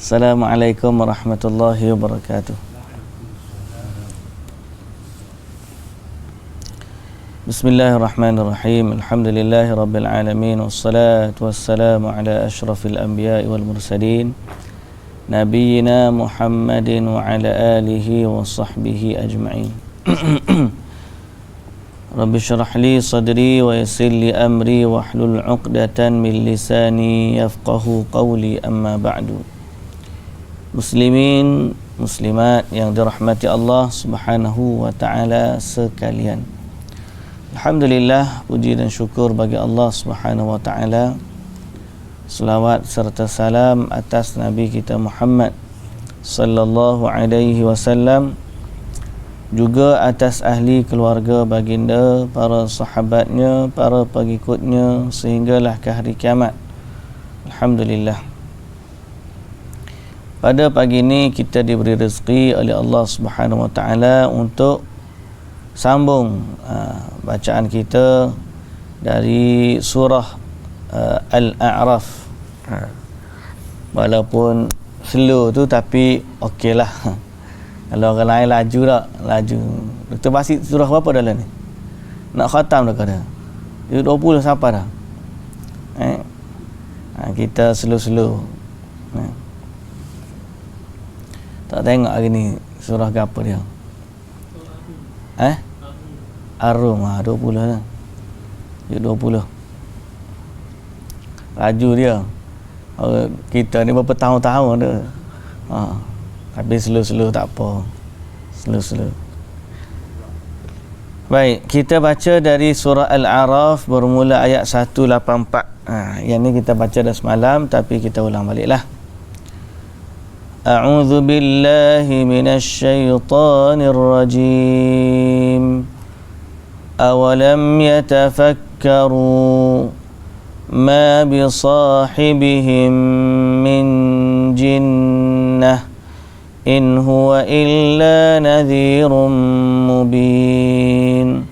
Assalamualaikum warahmatullahi wabarakatuh. Bismillahirrahmanirrahim. Alhamdulillahi rabbil alamin, wassalatu wassalamu ala asyrafil anbiya'i wal mursalin, nabiyyina Muhammadin wa ala alihi wa sahbihi ajma'in. Rabbi syrah li sadri wa yassir li amri wa hlul 'uqdatan min lisani yafqahu qawli, amma ba'du. Muslimin, muslimat yang dirahmati Allah Subhanahu wa taala sekalian. Alhamdulillah, puji dan syukur bagi Allah Subhanahu wa taala. Selawat serta salam atas Nabi kita Muhammad sallallahu alaihi wasallam, juga atas ahli keluarga baginda, para sahabatnya, para pengikutnya sehinggalah ke hari kiamat. Alhamdulillah. Pada pagi ini kita diberi rezeki oleh Allah Subhanahu wa taala untuk sambung bacaan kita dari surah Al-A'raf. Walaupun slow tu tapi okeylah. Kalau orang lain laju tak? Laju. Dr. Basit surah berapa dalam ni? Nak khatam dah ke dah? 20 siapa dah? Kita slow-slow. Tak tengok hari ni surah ke apa dia? Ar-Rum 20 lah. 20. Laju dia. Kita ni berapa tahun-tahun dah. Tapi slow-slow tak apa. Slow-slow. Baik, kita baca dari surah Al-A'raf bermula ayat 184. Yang ni kita baca dah semalam tapi kita ulang baliklah. A'udzu billahi minasy syaithanir rajim. Awalam yatafakkaru ma bisahibihim min jinnah in huwa illa nadhirun mubin.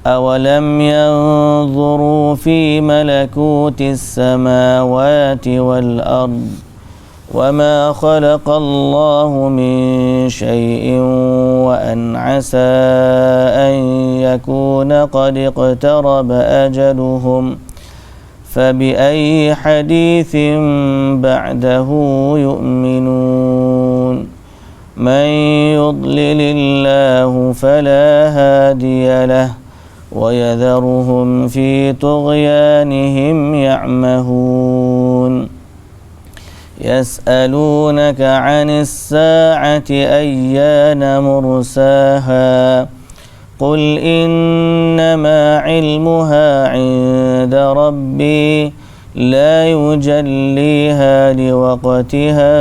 Awalam yanzuru fi malakutis samawati wal ard وما خلق الله من شيء وأن عسى أن يكون قد اقترب أجلهم فبأي حديث بعده يؤمنون من يضلل الله فلا هادي له ويذرهم في طغيانهم يعمهون يسألونك عن الساعة أيان مرساها قل إنما علمها عند ربي لا يجليها لوقتها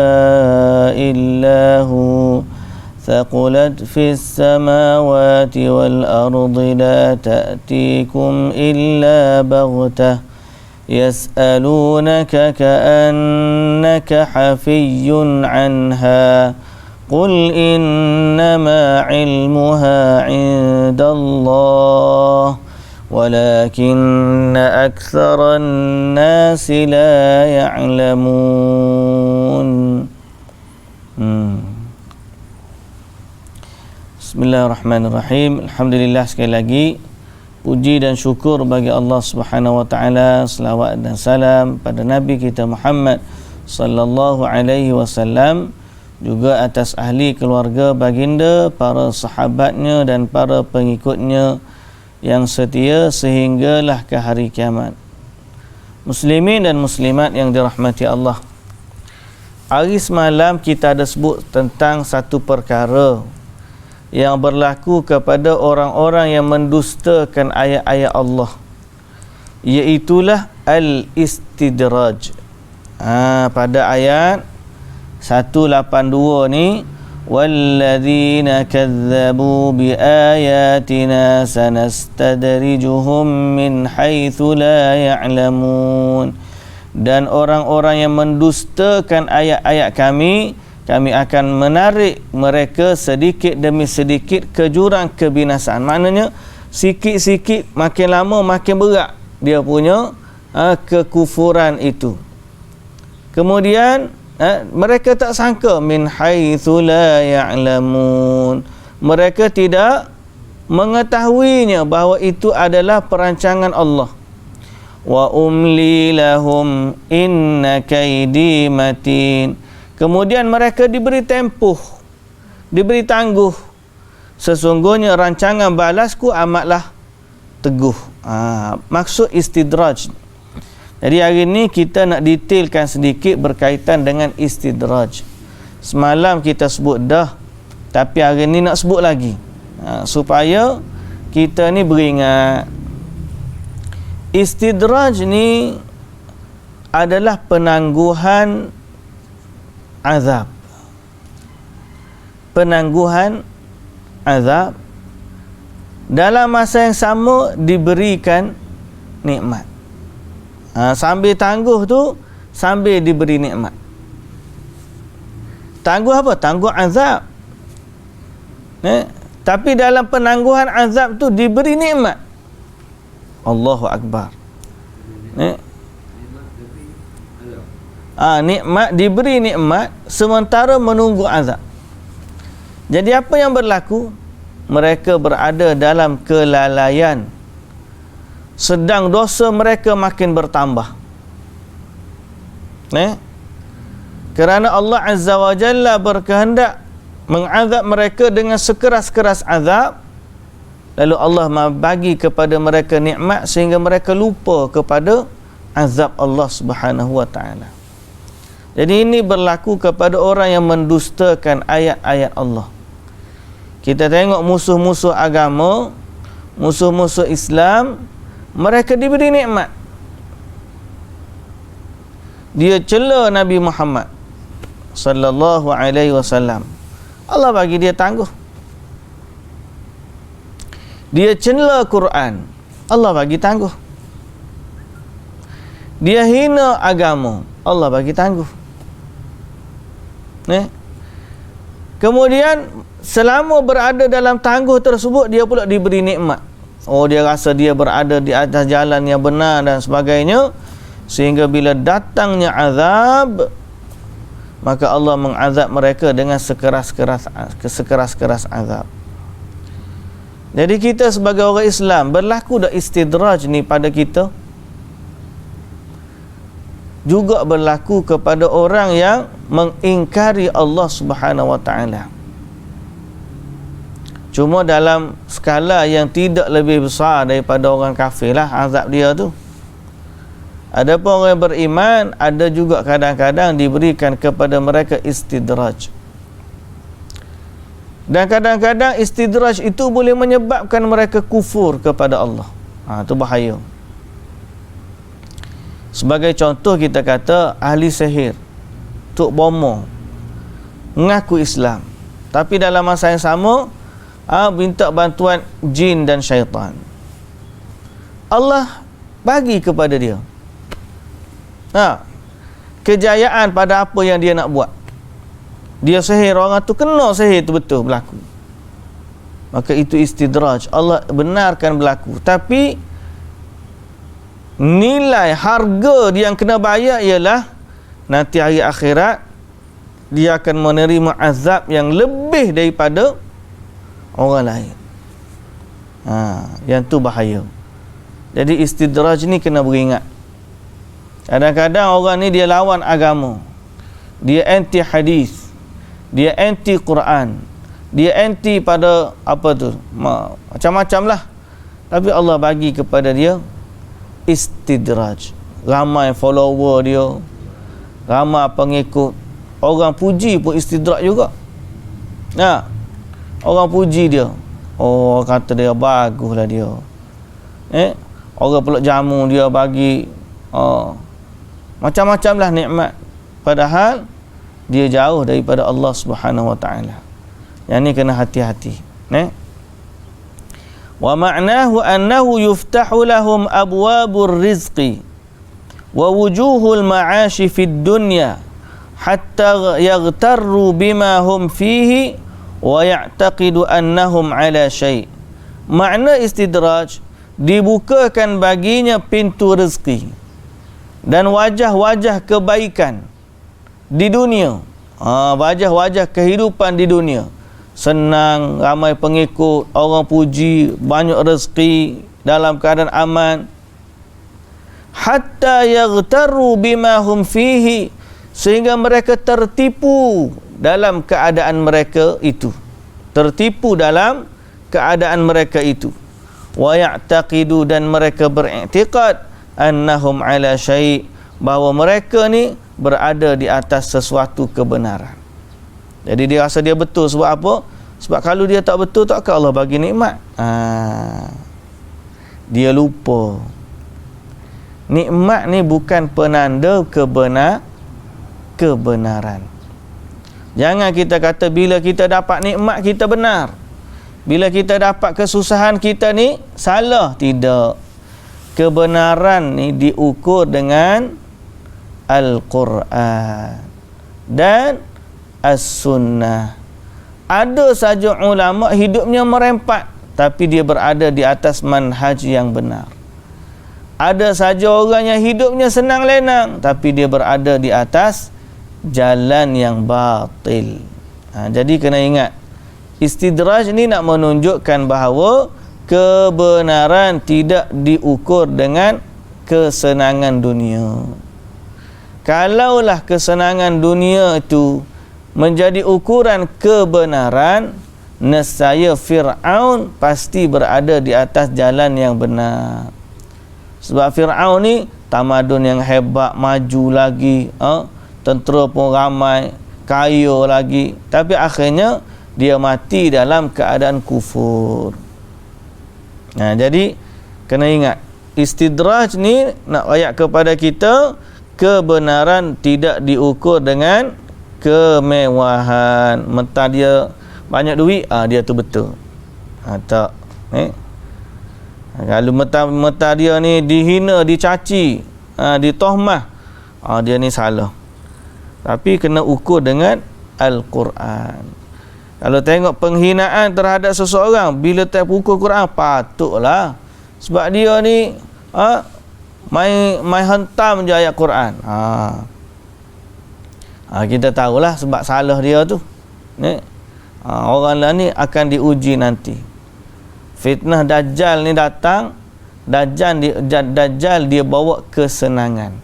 إلا هو ثقلت في السماوات والأرض لا تأتيكم إلا بغتة يسألونك كأنك حفي عنها قل إنما علمها عند الله ولكن أكثر الناس لا يعلمون. Bismillahirrahmanirrahim. Alhamdulillah, sekali lagi puji dan syukur bagi Allah Subhanahu wa taala, selawat dan salam pada Nabi kita Muhammad sallallahu alaihi wasallam, juga atas ahli keluarga baginda, para sahabatnya dan para pengikutnya yang setia sehinggalah ke hari kiamat. Muslimin dan muslimat yang dirahmati Allah. Hari semalam kita ada sebut tentang satu perkara yang berlaku kepada orang-orang yang mendustakan ayat-ayat Allah, iaitulah al-istidraj. Pada ayat 182 ni, walladzina kadzabu biayatina sanastadrijuhum min haitsu la ya'lamun. Dan orang-orang yang mendustakan ayat-ayat kami akan menarik mereka sedikit demi sedikit ke jurang kebinasaan. Maknanya sikit-sikit, makin lama makin berat dia punya kekufuran itu. Kemudian mereka tak sangka min haitsu la ya'lamun, mereka tidak mengetahuinya bahawa itu adalah perancangan Allah. Wa umli lahum inna kaidi matin, kemudian mereka diberi tempuh, diberi tangguh, sesungguhnya rancangan balasku amatlah teguh. Maksud istidraj. Jadi hari ini kita nak detailkan sedikit berkaitan dengan istidraj. Semalam kita sebut dah, tapi hari ini nak sebut lagi, supaya kita ni beringat. Istidraj ni adalah penangguhan azab. Penangguhan azab dalam masa yang sama diberikan nikmat. Sambil tangguh tu, sambil diberi nikmat. Tangguh apa? Tangguh azab. Tapi dalam penangguhan azab tu diberi nikmat. Allahu Akbar. Nikmat, diberi nikmat sementara menunggu azab. Jadi apa yang berlaku? Mereka berada dalam kelalaian, sedang dosa mereka makin bertambah. Kerana Allah Azza wa Jalla berkehendak mengazab mereka dengan sekeras-keras azab, lalu Allah bagi kepada mereka nikmat sehingga mereka lupa kepada azab Allah Subhanahu wa taala. Jadi ini berlaku kepada orang yang mendustakan ayat-ayat Allah. Kita tengok musuh-musuh agama, musuh-musuh Islam, mereka diberi nikmat. Dia cela Nabi Muhammad sallallahu alaihi wasallam, Allah bagi dia tangguh. Dia cela Quran, Allah bagi tangguh. Dia hina agama, Allah bagi tangguh. Kemudian selama berada dalam tangguh tersebut, dia pula diberi nikmat. Dia rasa dia berada di atas jalan yang benar dan sebagainya, sehingga bila datangnya azab, maka Allah mengazab mereka dengan sekeras-keras azab. Jadi kita sebagai orang Islam, berlaku dah istidraj ni pada kita, juga berlaku kepada orang yang mengingkari Allah Subhanahu wa taala. Cuma dalam skala yang tidak lebih besar daripada orang kafir lah azab dia tu. Adapun orang yang beriman, ada juga kadang-kadang diberikan kepada mereka istidraj. Dan kadang-kadang istidraj itu boleh menyebabkan mereka kufur kepada Allah. Itu bahaya. Sebagai contoh, kita kata ahli sihir, Tok Bomo, mengaku Islam, tapi dalam masa yang sama minta bantuan jin dan syaitan. Allah bagi kepada dia kejayaan pada apa yang dia nak buat. Dia sihir orang tu, kena sihir tu betul berlaku, maka itu istidraj, Allah benarkan berlaku. Tapi nilai harga dia yang kena bayar ialah nanti hari akhirat dia akan menerima azab yang lebih daripada orang lain. Yang tu bahaya. Jadi istidraj ni kena beringat. Kadang-kadang orang ni dia lawan agama, dia anti hadis, dia anti Quran, dia anti pada apa tu, macam-macam lah. Tapi Allah bagi kepada dia istidraj. Ramai follower dia, ramai pengikut, orang puji pun istidraj juga. Orang puji dia, kata dia baguslah dia. Orang peluk jamu dia bagi, macam-macam lah nikmat, padahal dia jauh daripada Allah Subhanahu wa taala. Yang ni kena hati-hati. Wa ma'nahu annahu yuftahu lahum abwabur rizqi wa wujuhul ma'ashi fid dunya hatta yaghtarru bima hum fihi wa ya'taqidu annahum ala syai'. Makna istidraj, dibukakan baginya pintu rezeki dan wajah-wajah kebaikan di dunia. Wajah-wajah kehidupan di dunia. Senang, ramai pengikut, orang puji, banyak rezeki, dalam keadaan aman. Hatta yaghtaru bima hum fihi, sehingga mereka tertipu dalam keadaan mereka itu. Tertipu dalam keadaan mereka itu. Wa ya'taqidu, dan mereka beriktikad annahum ala syai', bahawa mereka ni berada di atas sesuatu kebenaran. Jadi dia rasa dia betul. Sebab apa? Sebab kalau dia tak betul, takkan Allah bagi nikmat. Dia lupa nikmat ni bukan penanda kebenaran. Jangan kita kata bila kita dapat nikmat kita benar, bila kita dapat kesusahan kita ni salah. Tidak. Kebenaran ni diukur dengan Al-Quran dan As-Sunnah. Ada saja ulama hidupnya merempat, tapi dia berada di atas manhaj yang benar. Ada saja orang yang hidupnya senang lenang, tapi dia berada di atas jalan yang batil. Jadi kena ingat, istidraj ni nak menunjukkan bahawa kebenaran tidak diukur dengan kesenangan dunia. Kalaulah kesenangan dunia itu menjadi ukuran kebenaran, nescaya Fir'aun pasti berada di atas jalan yang benar. Sebab Fir'aun ni tamadun yang hebat, maju lagi, tentera pun ramai, kaya lagi, tapi akhirnya dia mati dalam keadaan kufur. Jadi kena ingat, istidraj ni nak ayat kepada kita, kebenaran tidak diukur dengan kemewahan. Mentah dia banyak duit, dia tu betul. Tak. Kalau mentah dia ni dihina, dicaci, ditohmah, dia ni salah. Tapi kena ukur dengan Al-Quran. Kalau tengok penghinaan terhadap seseorang, bila tak ukur Quran, patutlah. Sebab dia ni main hentam je ayat Quran. Kita tahulah sebab salah dia tu. Orang lain ni akan diuji nanti. Fitnah Dajjal ni datang, Dajjal dia bawa kesenangan.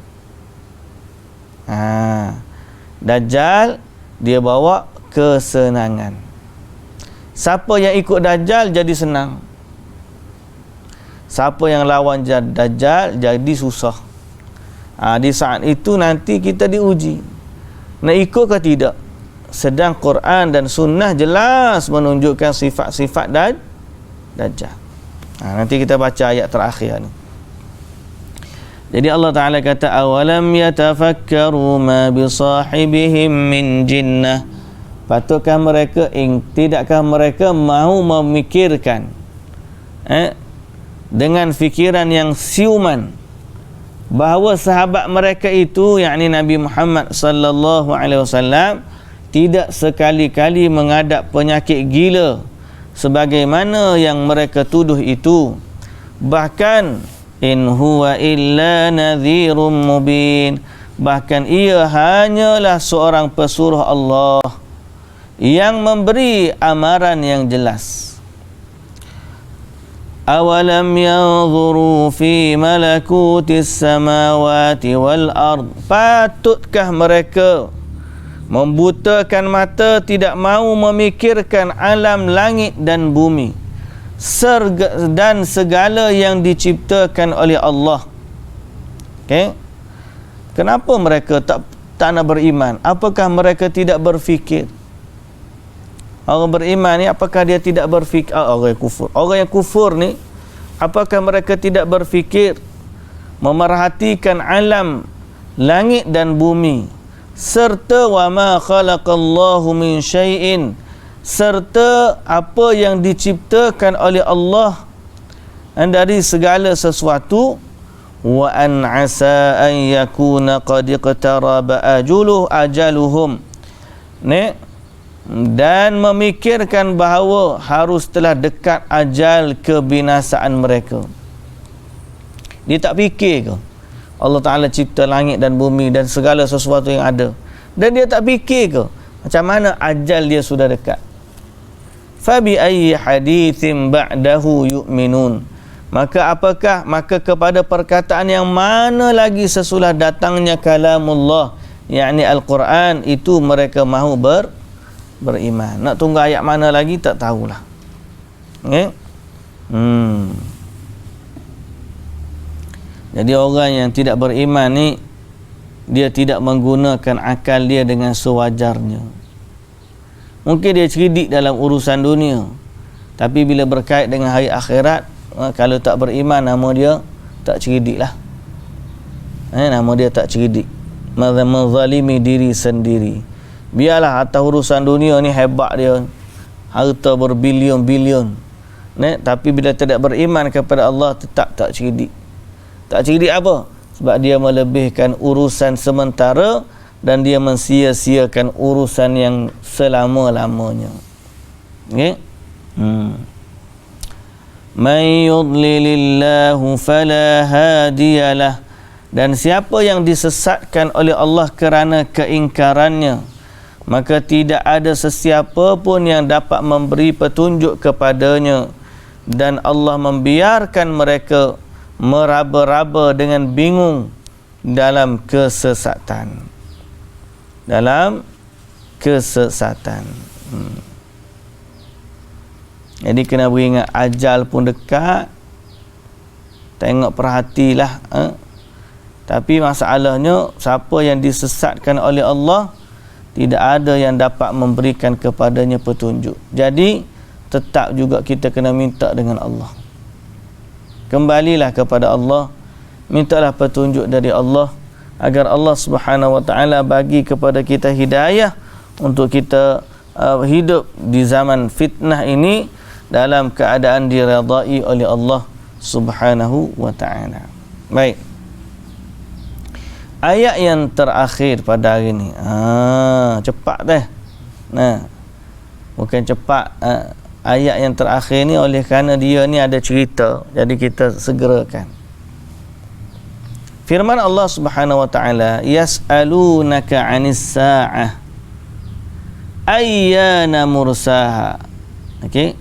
Dajjal dia bawa kesenangan. Siapa yang ikut Dajjal jadi senang. Siapa yang lawan Dajjal jadi susah. Di saat itu nanti kita diuji, nak ikut ke tidak. Sedang Quran dan Sunnah jelas menunjukkan sifat-sifat Dajjal. Nanti kita baca ayat terakhir ni. Jadi Allah Ta'ala kata, awalam yatafakkaru ma bisahibihim min jinnah. Patutkah mereka, tidakkah mereka mahu memikirkan dengan fikiran yang siuman bahawa sahabat mereka itu, yakni Nabi Muhammad sallallahu alaihi wasallam, tidak sekali-kali menghadap penyakit gila sebagaimana yang mereka tuduh itu. Bahkan in huwa illa nadhirum mubin, bahkan ia hanyalah seorang pesuruh Allah yang memberi amaran yang jelas. Awalam yanzuru fi malakutis samawati wal ard, patutkah mereka membutakan mata, tidak mahu memikirkan alam langit dan bumi dan segala yang diciptakan oleh Allah. Kenapa mereka tak nak beriman? Apakah mereka tidak berfikir? Orang beriman ni apakah dia tidak berfikir? Orang yang kufur. Orang yang kufur ni apakah mereka tidak berfikir memerhatikan alam langit dan bumi, serta wa ma khalaqallahu min syai'in, serta apa yang diciptakan oleh Allah dari segala sesuatu. Wa an asa an yakuna qad iqtaraba ajaluhum, dan memikirkan bahawa harus telah dekat ajal kebinasaan mereka. Dia tak fikir ke Allah Ta'ala cipta langit dan bumi dan segala sesuatu yang ada, dan dia tak fikir ke macam mana ajal dia sudah dekat. Fabi ayyi haditsin ba'dahu yu'minun, maka kepada perkataan yang mana lagi sesudah datangnya kalamullah, yakni Al-Quran, itu mereka mahu beriman. Nak tunggu ayat mana lagi tak tahulah. Okay? Jadi orang yang tidak beriman ni, dia tidak menggunakan akal dia dengan sewajarnya. Mungkin dia cerdik dalam urusan dunia, tapi bila berkait dengan hari akhirat, kalau tak beriman, nama dia tak cerdik lah. Nama dia tak cerdik, menzalimi diri sendiri. Biarlah atas urusan dunia ni hebat dia, harta berbilion-bilion, tapi bila tidak beriman kepada Allah, tetap tak cerdik. Tak cerdik apa? Sebab dia melebihkan urusan sementara dan dia mensia-siakan urusan yang selama-lamanya. Okay? Man yudlilillahu fala hadiyalah, dan siapa yang disesatkan oleh Allah kerana keingkarannya, maka tidak ada sesiapa pun yang dapat memberi petunjuk kepadanya, dan Allah membiarkan mereka meraba-raba dengan bingung dalam kesesatan. Jadi kena beringat ajal pun dekat. Tengok, perhatilah. Tapi masalahnya, siapa yang disesatkan oleh Allah, tidak ada yang dapat memberikan kepadanya petunjuk. Jadi tetap juga kita kena minta dengan Allah. Kembalilah kepada Allah, mintalah petunjuk dari Allah, agar Allah Subhanahu wa taala bagi kepada kita hidayah untuk kita hidup di zaman fitnah ini dalam keadaan diridai oleh Allah Subhanahu wa taala. Baik. Ayat yang terakhir pada hari ini. Cepat dah. Bukan cepat. Ayat yang terakhir ni oleh kerana dia ni ada cerita, jadi kita segerakan. Firman Allah Subhanahu wa taala, yas'alunaka 'anis sa'ah ayyana mursaha. Okey.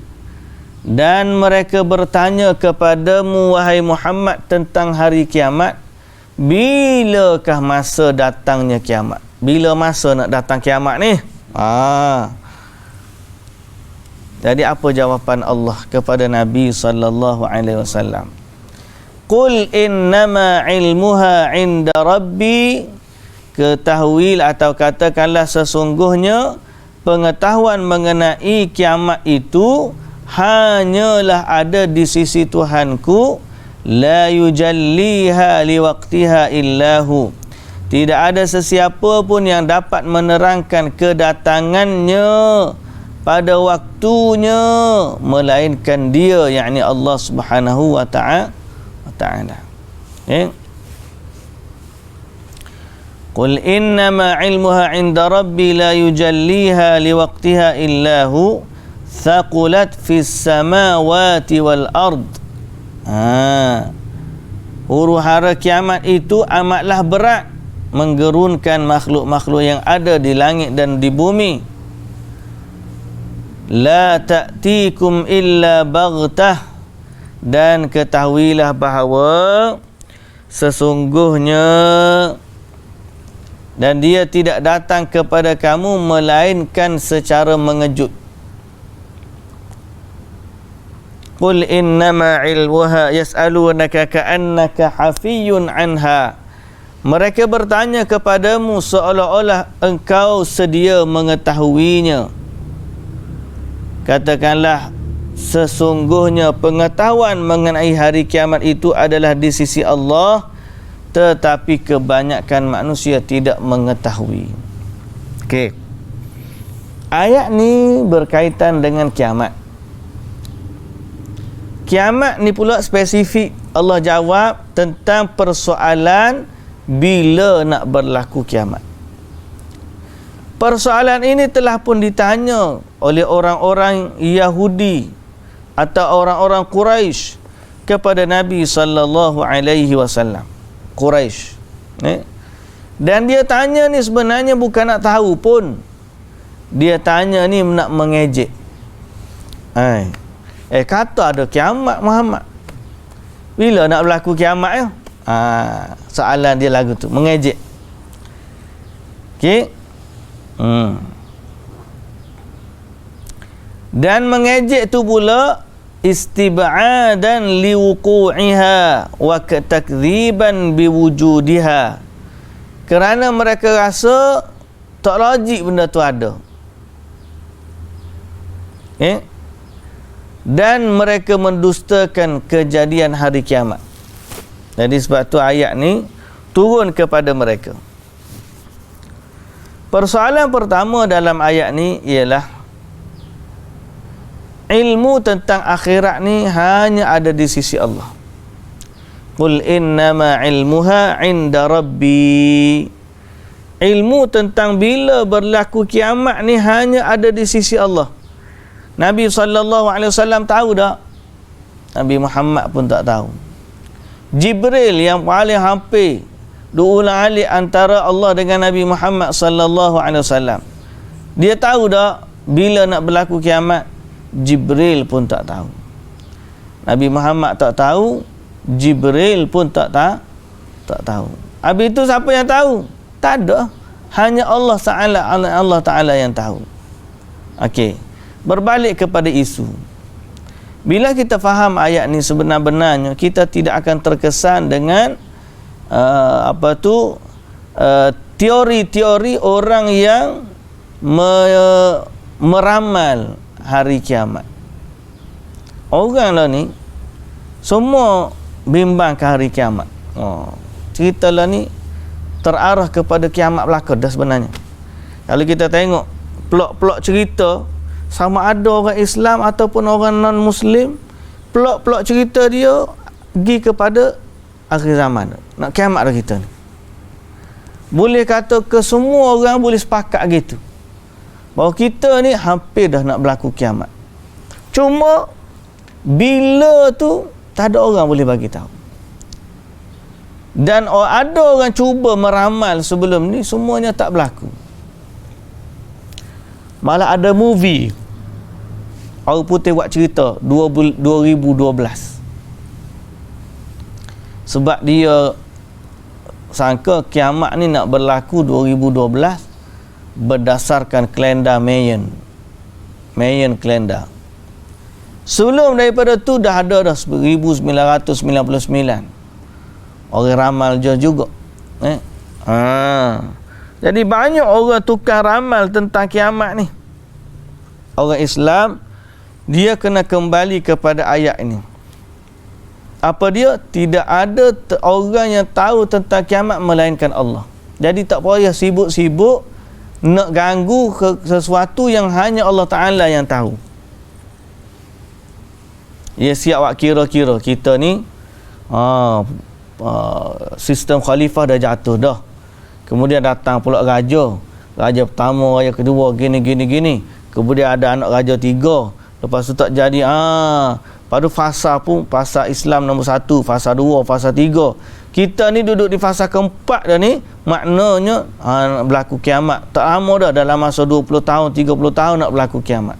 Dan mereka bertanya kepadamu wahai Muhammad tentang hari kiamat, bilakah masa datangnya kiamat? Bila masa nak datang kiamat ni? Jadi apa jawapan Allah kepada Nabi sallallahu alaihi wasallam? Qul innama ilmuha 'inda rabbi, ketahuilah atau katakanlah sesungguhnya pengetahuan mengenai kiamat itu hanyalah ada di sisi Tuhanku, la yujalliha liwaqtiha illahu, tidak ada sesiapa pun yang dapat menerangkan kedatangannya pada waktunya melainkan dia, yakni Allah Subhanahu wa ta'ala. Qul innama ilmuha 'inda rabbi la yujalliha liwaqtiha illahu thaqulat fis samawati wal ard. Huru-hara kiamat itu amatlah berat, menggerunkan makhluk-makhluk yang ada di langit dan di bumi. La ta'tikum illa baghtah, dan ketahuilah bahawa sesungguhnya dan dia tidak datang kepada kamu melainkan secara mengejut. Qul innama ilmuha yas'alunaka ka'annaka hafiyyun anha, mereka bertanya kepadamu seolah-olah engkau sedia mengetahuinya. Katakanlah, sesungguhnya pengetahuan mengenai hari kiamat itu adalah di sisi Allah, tetapi kebanyakan manusia tidak mengetahui. Okey. Ayat ni berkaitan dengan kiamat. Kiamat ni pula spesifik Allah jawab tentang persoalan bila nak berlaku kiamat. Persoalan ini telah pun ditanya oleh orang-orang Yahudi atau orang-orang Quraisy kepada Nabi sallallahu alaihi wasallam. Quraisy, Dan dia tanya ni sebenarnya bukan nak tahu pun. Dia tanya ni nak mengejek. Kata ada kiamat Muhammad. Bila nak berlaku kiamat ya? Soalan dia lagu tu, mengejek. Okey. Dan mengejek tu pula istib'adan liwuqu'iha wa takdziban biwujudiha. Kerana mereka rasa tak logik benda tu ada. Dan mereka mendustakan kejadian hari kiamat. Jadi sebab tu ayat ni turun kepada mereka. Persoalan pertama dalam ayat ni ialah ilmu tentang akhirat ni hanya ada di sisi Allah. Qul innama ilmuha inda rabbi. Ilmu tentang bila berlaku kiamat ni hanya ada di sisi Allah. Nabi SAW tahu tak? Nabi Muhammad pun tak tahu. Jibril yang paling hampir berulang alik antara Allah dengan Nabi Muhammad SAW, dia tahu tak bila nak berlaku kiamat? Jibril pun tak tahu. Nabi Muhammad tak tahu, Jibril pun tak tahu. Habis itu siapa yang tahu? Tak ada. Hanya Allah Ta'ala yang tahu. Okey. Berbalik kepada isu. Bila kita faham ayat ni sebenar-benarnya, kita tidak akan terkesan dengan teori-teori orang yang meramal hari kiamat. Orang lah ni semua bimbang ke hari kiamat. Cerita lah ni terarah kepada kiamat belaka dah sebenarnya. Kalau kita tengok plot-plot cerita, sama ada orang Islam ataupun orang non-Muslim, plot-plot cerita dia pergi kepada akhir zaman, nak kiamat dah kita ni. Boleh kata ke semua orang boleh sepakat gitu, bahawa kita ni hampir dah nak berlaku kiamat. Cuma bila tu tak ada orang boleh bagi tahu. Dan ada orang cuba meramal sebelum ni, semuanya tak berlaku. Malah ada movie orang putih buat cerita 2012. Sebab dia sangka kiamat ni nak berlaku 2012 berdasarkan kalender Mayan kalender. Sebelum daripada tu dah ada dah 1999 orang ramal juga. Jadi banyak orang tukar ramal tentang kiamat ni. Orang Islam dia kena kembali kepada ayat ini. Apa dia? Tidak ada orang yang tahu tentang kiamat melainkan Allah. Jadi tak payah sibuk-sibuk nak ganggu sesuatu yang hanya Allah Ta'ala yang tahu. Ya, siap awak kira-kira kita ni sistem khalifah dah jatuh dah. Kemudian datang pula raja pertama, raja kedua, gini. Kemudian ada anak raja 3. Lepas tu tak jadi. Pada fasa pun, fasa Islam nombor 1, fasa 2, fasa 3. Kita ni duduk di fasa keempat dah ni. Maknanya berlaku kiamat. Tak lama dah, dalam masa 20 tahun, 30 tahun nak berlaku kiamat.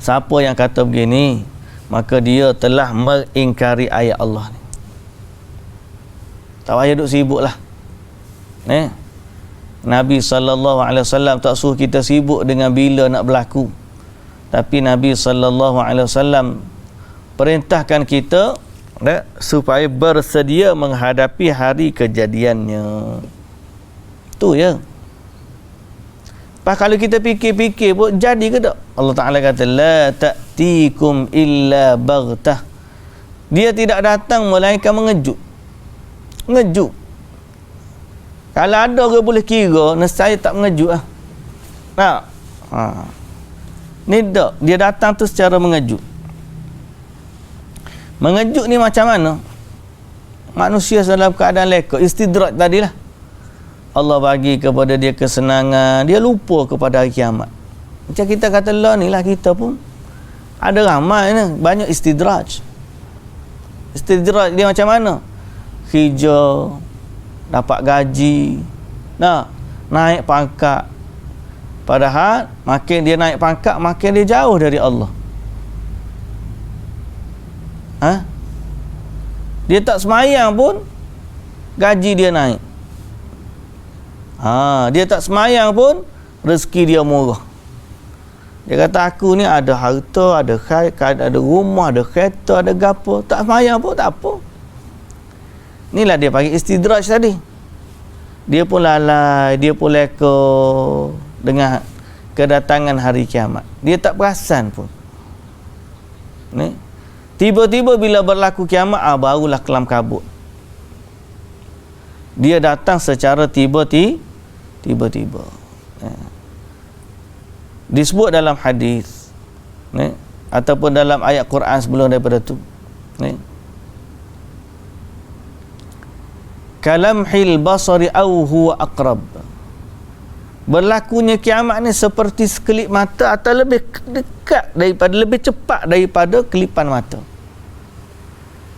Siapa yang kata begini, maka dia telah mengingkari ayat Allah ni. Tak payah duduk sibuk lah. Nabi SAW tak suruh kita sibuk dengan bila nak berlaku. Tapi Nabi SAW perintahkan kita supaya bersedia menghadapi hari kejadiannya. Tu ya. Pas kalau kita fikir-fikir pun jadi ke tak? Allah Ta'ala kata la ta'tikum illa baghtah. Dia tidak datang melainkan mengejut. Kalau ada orang boleh kira, nescaya tak mengejut lah. Tak? Ni tak. Dia datang tu secara mengejut. Mengejut ni macam mana? Manusia dalam keadaan leka. Istidraj tadilah. Allah bagi kepada dia kesenangan, dia lupa kepada hari kiamat. Macam kita kata lah ni lah, kita pun ada ramai ni, banyak istidraj. Istidraj dia macam mana? Kerja, dapat gaji, naik pangkat. Padahal makin dia naik pangkat, makin dia jauh dari Allah. Dia tak semayang pun gaji dia naik. Dia tak semayang pun rezeki dia murah. Dia kata, aku ni ada harta, ada kaya, ada rumah, ada kereta, ada gapo, tak semayang pun tak apa. Inilah dia panggil istidraj tadi. Dia pun lalai, dia pun leka dengan kedatangan hari kiamat. Dia tak perasan pun. Ni, tiba-tiba bila berlaku kiamat, barulah kelam kabut. Dia datang secara tiba-tiba. Disebut dalam hadis, ataupun dalam ayat Quran sebelum daripada tu, kalamhil basari au huwa aqrab. Berlakunya kiamat ni seperti sekelip mata atau lebih dekat daripada, lebih cepat daripada kelipan mata.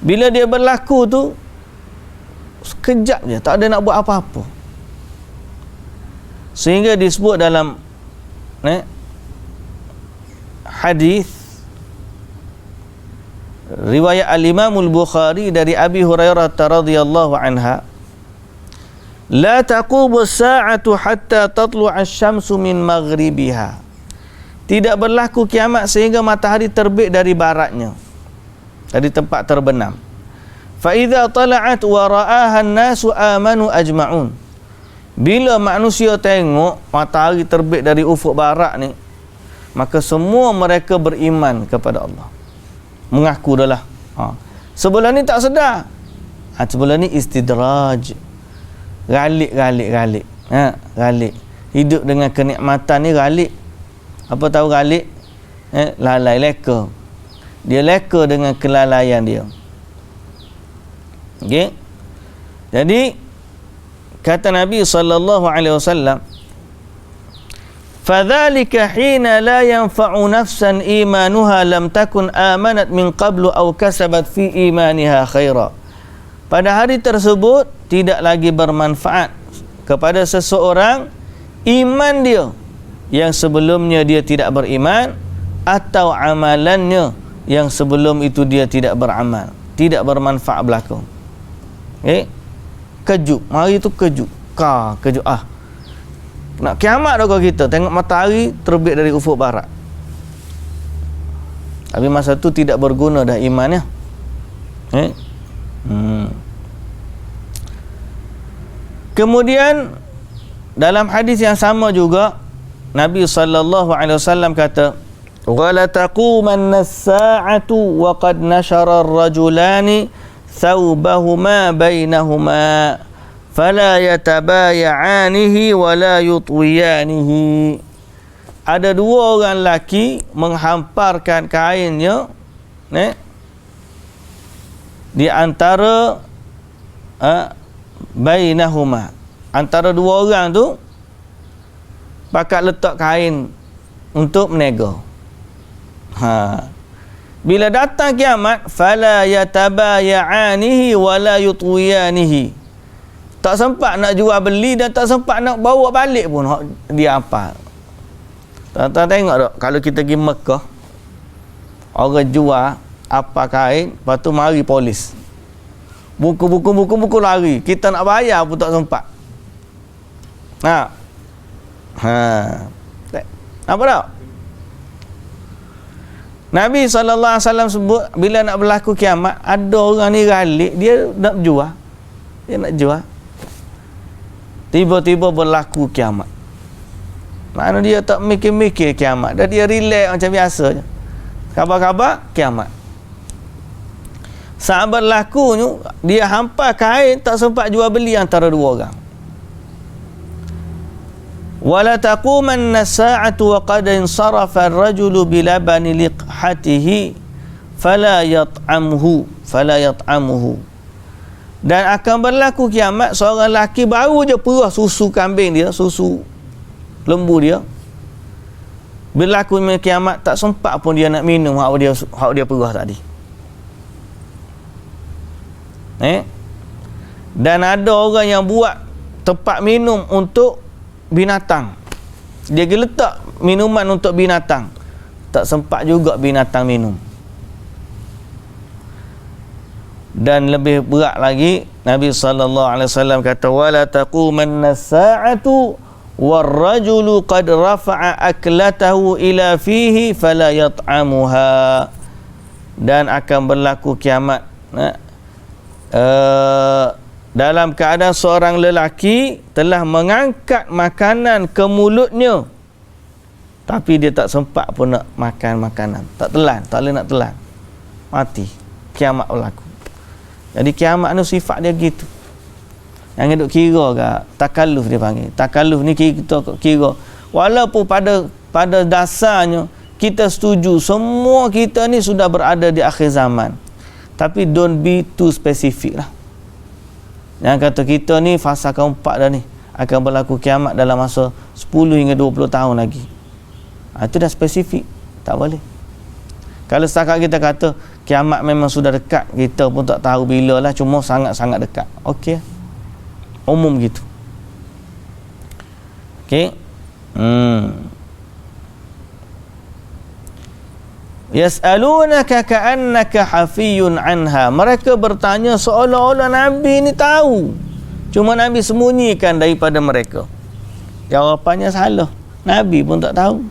Bila dia berlaku tu sekejap je, tak ada nak buat apa-apa. Sehingga disebut dalam hadis riwayat al-Imam al-Bukhari dari Abi Hurairah radhiyallahu anha, la taqumu as-sa'atu hatta tatlu'a asy-syamsu min maghribiha. Tidak berlaku kiamat sehingga matahari terbit dari baratnya, dari tempat terbenam. Fa idza tala'at wa ra'aha an-nasu amanu ajma'un. Bila manusia tengok matahari terbit dari ufuk barat ni, maka semua mereka beriman kepada Allah, mengaku dah lah. Sebelum ni tak sedar. Sebelum ni istidraj, galik. Galik. Hidup dengan kenikmatan ni galik. Apa tahu galik? Lalai, leka. Dia leka dengan kelalaian dia. Okey. Jadi kata Nabi sallallahu alaihi wasallam, fadzalika hina la yanfa'u nafsan imanuha lam takun amanat min qablu aw kasabat fi imaniha khaira. Pada hari tersebut tidak lagi bermanfaat kepada seseorang iman dia yang sebelumnya dia tidak beriman, atau amalannya yang sebelum itu dia tidak beramal, tidak bermanfaat belakang. Kejut, hari tu kejut. Nak kiamat dah kau kita tengok matahari terbit dari ufuk barat. Tapi masa tu tidak berguna dah imannya. Kemudian dalam hadis yang sama juga Nabi sallallahu alaihi wasallam kata, "Wala taqumanna as-sa'atu wa qad nashara ar-rajulani thawbahuma bainahuma fala yatabaya'anihi wa la yutwiyanihi." Ada dua orang lelaki menghamparkan kainnya di antara bainahuma, antara dua orang tu pakat letak kain untuk menego. Bila datang kiamat, fala yatabaya'anihi wa la yutwiyanihi. Tak sempat nak jual beli dan tak sempat nak bawa balik pun dia apa. Tuan-tuan tengok tak, kalau kita pergi Mekah, orang jual apa kain, lepas tu mari polis. Buku lari. Kita nak bayar pun tak sempat. Apa tak? Nabi SAW sebut, bila nak berlaku kiamat, ada orang ni galik, dia nak jual. Tiba-tiba berlaku kiamat. Mana dia tak mikir-mikir kiamat, dah dia relax macam biasa je. Khabar-khabar kiamat. Saat berlakunya, dia hampa kain, tak sempat jual beli antara dua orang. Wala taqumanna as-sa'atu wa qad insarafa ar-rajulu bilabani liqhatihi fala yat'amuhu. Dan akan berlaku kiamat, seorang lelaki baru je perah susu kambing dia, susu lembu dia. Berlakunya kiamat, tak sempat pun dia nak minum hak dia perah tadi. Dan ada orang yang buat tempat minum untuk binatang. Dia letak minuman untuk binatang. Tak sempat juga binatang minum. Dan lebih berat lagi, Nabi SAW kata, wala taqumanna as-sa'atu warrajulu qad rafa'a aklatahu ila fihi fala yat'amuha. Dan akan berlaku kiamat dalam keadaan seorang lelaki telah mengangkat makanan ke mulutnya, tapi dia tak sempat pun nak makan makanan. Tak telan, tak boleh nak telan. Mati. Kiamat berlaku. Jadi kiamat ni sifat dia gitu. Yang duk kira ke takalluf dia panggil. Takalluf ni kita kira. Walaupun pada dasarnya kita setuju semua kita ni sudah berada di akhir zaman. Tapi don't be too specific lah. Yang kata kita ni fasa keempat dah ni, akan berlaku kiamat dalam masa 10 hingga 20 tahun lagi. Itu dah spesifik. Tak boleh. Kalau setakat kita kata kiamat memang sudah dekat, kita pun tak tahu bila lah, cuma sangat-sangat dekat. Okey. Umum gitu. Okey. Yas'alunaka ka'annaka hafiyun anha. Mereka bertanya seolah-olah Nabi ni tahu. Cuma Nabi sembunyikan daripada mereka. Jawapannya salah. Nabi pun tak tahu.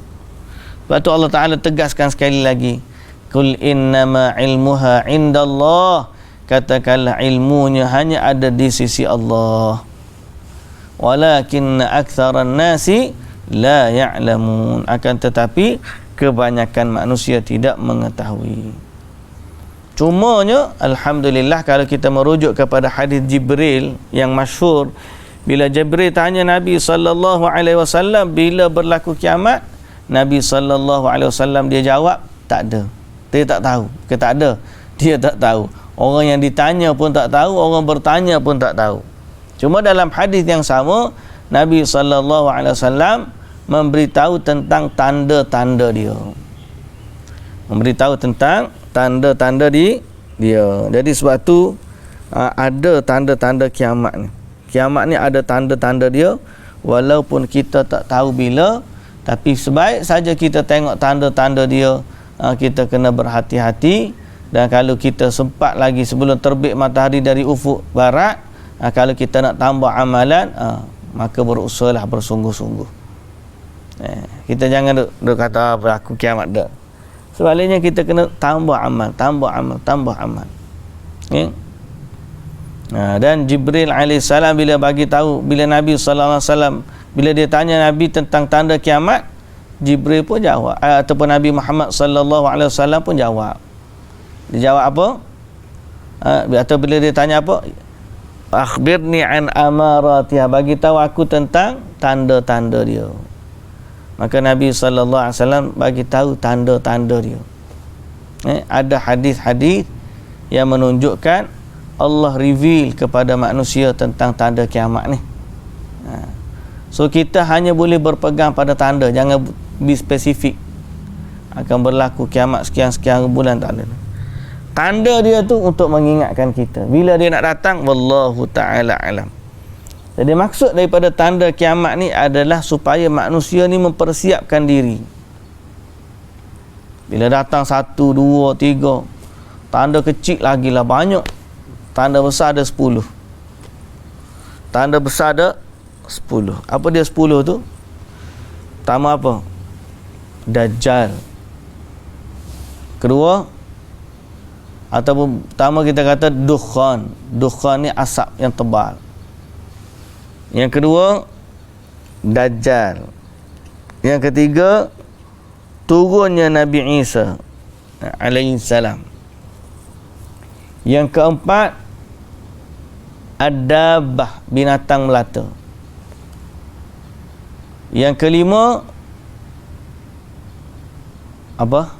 Sebab tu Allah Ta'ala tegaskan sekali lagi. Qul innama ilmuha indallah. Katakanlah ilmunya hanya ada di sisi Allah. Walakinna aktsaran nasi la ya'lamun. Akan tetapi kebanyakan manusia tidak mengetahui. Cumanya alhamdulillah kalau kita merujuk kepada hadis Jibril yang masyhur, bila Jibril tanya Nabi sallallahu alaihi wasallam bila berlaku kiamat, Nabi sallallahu alaihi wasallam dia jawab tak ada. Dia tak tahu. Ke tak ada. Dia tak tahu. Orang yang ditanya pun tak tahu, orang bertanya pun tak tahu. Cuma dalam hadis yang sama, Nabi sallallahu alaihi wasallam memberitahu tentang tanda-tanda dia. Memberitahu tentang tanda-tanda dia. Jadi sebab tu ada tanda-tanda kiamat ni. Kiamat ni ada tanda-tanda dia, walaupun kita tak tahu bila, tapi sebaik saja kita tengok tanda-tanda dia, kita kena berhati-hati. Dan kalau kita sempat lagi sebelum terbit matahari dari ufuk barat, kalau kita nak tambah amalan, maka berusahalah bersungguh-sungguh. Kita jangan duk kata berlaku kiamat dah. Sebaliknya kita kena tambah amal. Okay? Dan Jibril alaihissalam bila bagi tahu, bila Nabi sallallahu alaihi wasallam, bila dia tanya Nabi tentang tanda kiamat, Jibril pun jawab, ataupun Nabi Muhammad sallallahu alaihi wasallam pun jawab. Dia jawab apa? Atau bila dia tanya apa? Akhbirni an amaratiha, bagi tahu aku tentang tanda-tanda dia. Maka Nabi sallallahu alaihi wasallam bagi tahu tanda-tanda dia. Ada hadis-hadis yang menunjukkan Allah reveal kepada manusia tentang tanda kiamat ni. So kita hanya boleh berpegang pada tanda, jangan be spesifik. Akan berlaku kiamat sekian-sekian bulan, tak ada. Tanda dia tu untuk mengingatkan kita. Bila dia nak datang, wallahu ta'ala alam. Jadi maksud daripada tanda kiamat ni adalah supaya manusia ni mempersiapkan diri. Bila datang 1, 2, 3, tanda kecil lagi lah banyak. Tanda besar ada 10. Tanda besar ada 10. Apa dia 10 tu? Pertama apa? Dajjal. Kedua, ataupun pertama kita kata dukhan. Dukhan ni asap yang tebal. Yang kedua, Dajjal. Yang ketiga, turunnya Nabi Isa alaihissalam. Yang keempat, Ad-Dabbah, binatang melata. Yang kelima, apa?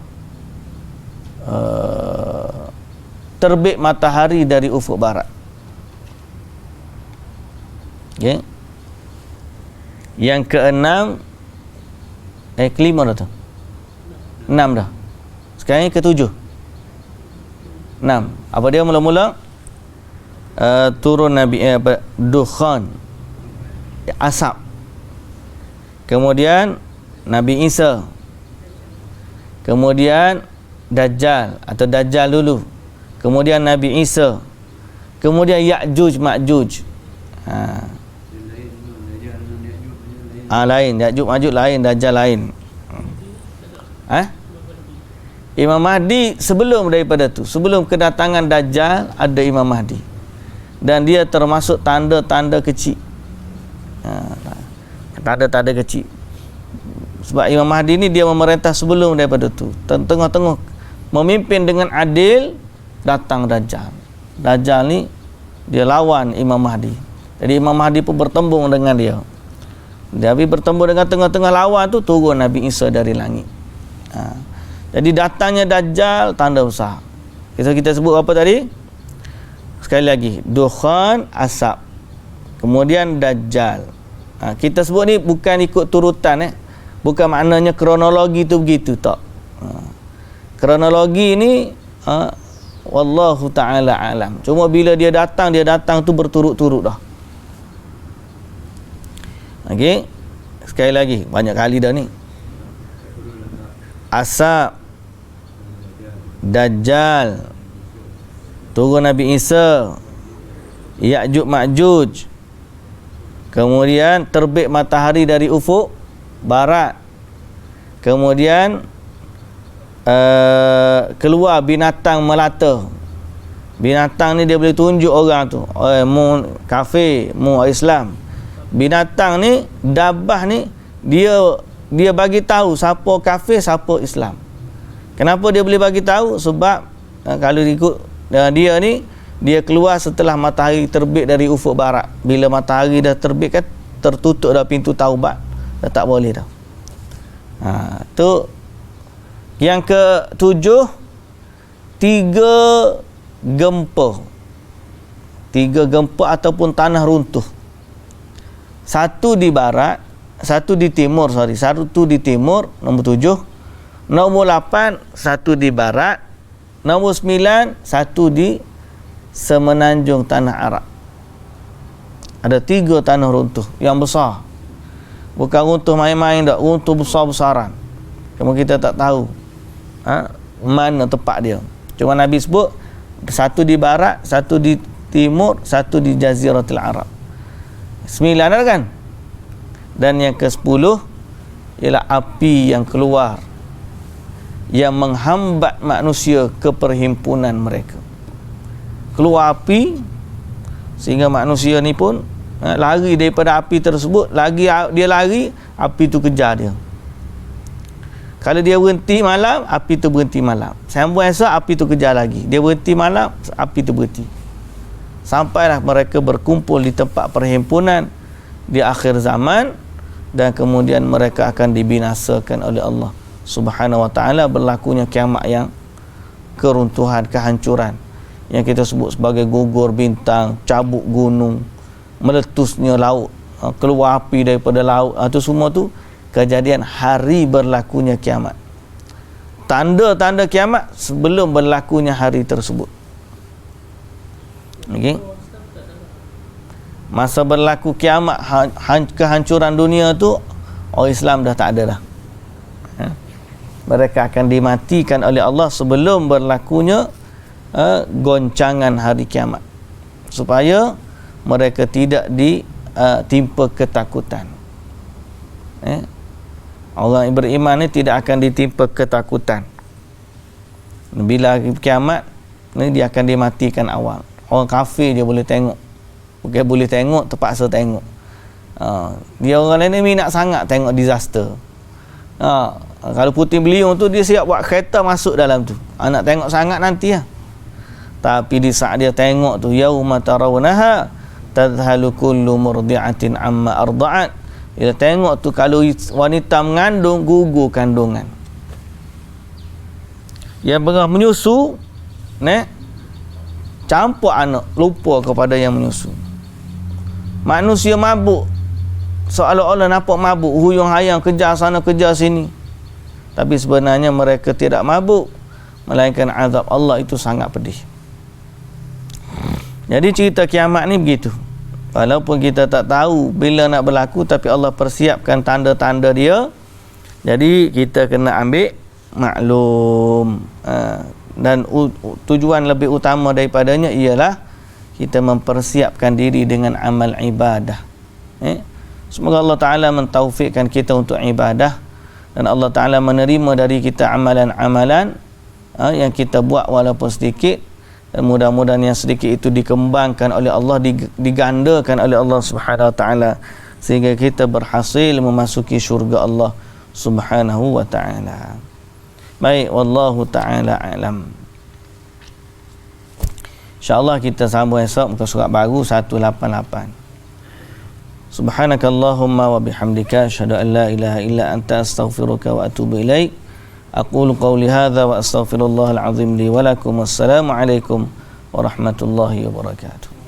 Terbit matahari dari ufuk barat. Okay. Yang keenam, kelima dah tu. 6 dah. Sekarang yang ketujuh. 6. Apa dia mula-mula? turun Nabi dukhan, asap. Kemudian Nabi Isa, kemudian Dajjal atau Dajjal dulu, kemudian Nabi Isa, kemudian Ya'juj Ma'juj. Lain, Ya'juj Ma'juj lain, Dajjal lain. Imam Mahdi sebelum daripada tu, sebelum kedatangan Dajjal ada Imam Mahdi, dan dia termasuk tanda-tanda kecil. Tanda-tanda kecil. Sebab Imam Mahdi ni dia memerintah sebelum daripada tu. Tengah-tengah memimpin dengan adil, datang Dajjal. Dajjal ni dia lawan Imam Mahdi. Jadi Imam Mahdi pun bertembung dengan dia. Dia habis bertemu dengan tengah-tengah lawan tu, turun Nabi Isa dari langit. Jadi datangnya Dajjal tanda besar. Kita sebut apa tadi? Sekali lagi, dukhan, asap. Kemudian Dajjal. Kita sebut ni bukan ikut turutan, bukan maknanya kronologi tu begitu, tak. Kronologi ni wallahu ta'ala alam. Cuma bila dia datang tu berturut-turut dah. Okey. Sekali lagi, banyak kali dah ni. Asap, Dajjal, turun Nabi Isa, Ya'juj Ma'juj, kemudian terbit matahari dari ufuk barat, kemudian keluar binatang melata. Binatang ni dia boleh tunjuk orang tu, mu kafir, mu Islam. Binatang ni, dabah ni, dia bagi tahu siapa kafir, siapa Islam. Kenapa dia boleh bagi tahu? Sebab kalau ikut dia ni, dia keluar setelah matahari terbit dari ufuk barat. Bila matahari dah terbit kan, tertutup dah pintu taubat, dah tak boleh dah. Tu yang ke-7, 3 gempa. 3 gempa ataupun tanah runtuh. Satu di barat, satu di timur, satu di timur, nombor 7. Nombor 8, satu di barat. Nombor 9, satu di semenanjung tanah Arab. Ada 3 tanah runtuh yang besar. Bukan runtuh main-main dak, runtuh besar-besaran. Cuma kita tak tahu mana tempat dia. Cuma Nabi sebut satu di barat, satu di timur, satu di Jaziratul Arab. 9 ada kan? Dan yang ke-10 ialah api yang keluar, yang menghambat manusia ke perhimpunan mereka. Keluar api sehingga manusia ni pun lari daripada api tersebut. Lagi dia lari, api tu kejar dia. Kalau dia berhenti malam, api tu berhenti malam. Sambung esok, api tu kejar lagi. Dia berhenti malam, api tu berhenti. Sampailah mereka berkumpul di tempat perhimpunan di akhir zaman, dan kemudian mereka akan dibinasakan oleh Allah Subhanahu wa ta'ala. Berlakunya kiamat yang keruntuhan, kehancuran yang kita sebut sebagai gugur bintang, cabut gunung, meletusnya laut, keluar api daripada laut. Itu semua tu kejadian hari berlakunya kiamat. Tanda-tanda kiamat sebelum berlakunya hari tersebut. Okey. Masa berlaku kiamat, kehancuran dunia tu, orang Islam dah tak ada dah. Mereka akan dimatikan oleh Allah sebelum berlakunya goncangan hari kiamat, supaya mereka tidak ditimpa ketakutan. Orang yang beriman ni tidak akan ditimpa ketakutan. Bila kiamat ni, dia akan dimatikan awal. Orang kafir dia boleh tengok, bukan boleh tengok, terpaksa tengok. Dia orang lain ni minat sangat tengok disaster. Kalau Puting Beliung tu, dia siap buat kereta masuk dalam tu. Nak tengok sangat nanti lah. Tapi di saat dia tengok tu, yauma tarawnaha tadhalu kullu murdi'atin amma arda'at. Dia tengok tu, kalau wanita mengandung, gugur kandungan. Yang pernah menyusu, campur anak, lupa kepada yang menyusu. Manusia mabuk, seolah-olah nampak mabuk, huyung hayang, kejar sana kejar sini. Tapi sebenarnya mereka tidak mabuk, melainkan azab Allah itu sangat pedih. Jadi cerita kiamat ni begitu. Walaupun kita tak tahu bila nak berlaku, tapi Allah persiapkan tanda-tanda dia. Jadi kita kena ambil maklum. Dan tujuan lebih utama daripadanya ialah kita mempersiapkan diri dengan amal ibadah. Semoga Allah Ta'ala mentaufikkan kita untuk ibadah, dan Allah Ta'ala menerima dari kita amalan-amalan yang kita buat walaupun sedikit, dan mudah-mudahan yang sedikit itu dikembangkan oleh Allah, digandakan oleh Allah Subhanahu Wa Ta'ala, sehingga kita berhasil memasuki syurga Allah Subhanahu Wa Ta'ala. Baik, wallahu ta'ala alam. InsyaAllah kita sambung esok muka surat baru 188. Subhanakallahumma wa bihamdika asyhadu an la ilaha illa anta astaghfiruka wa atubu ilaik. Aqulu qawli hadza wa astaghfirullahal azim li wa lakum. Wassalamu alaikum warahmatullahi wabarakatuh.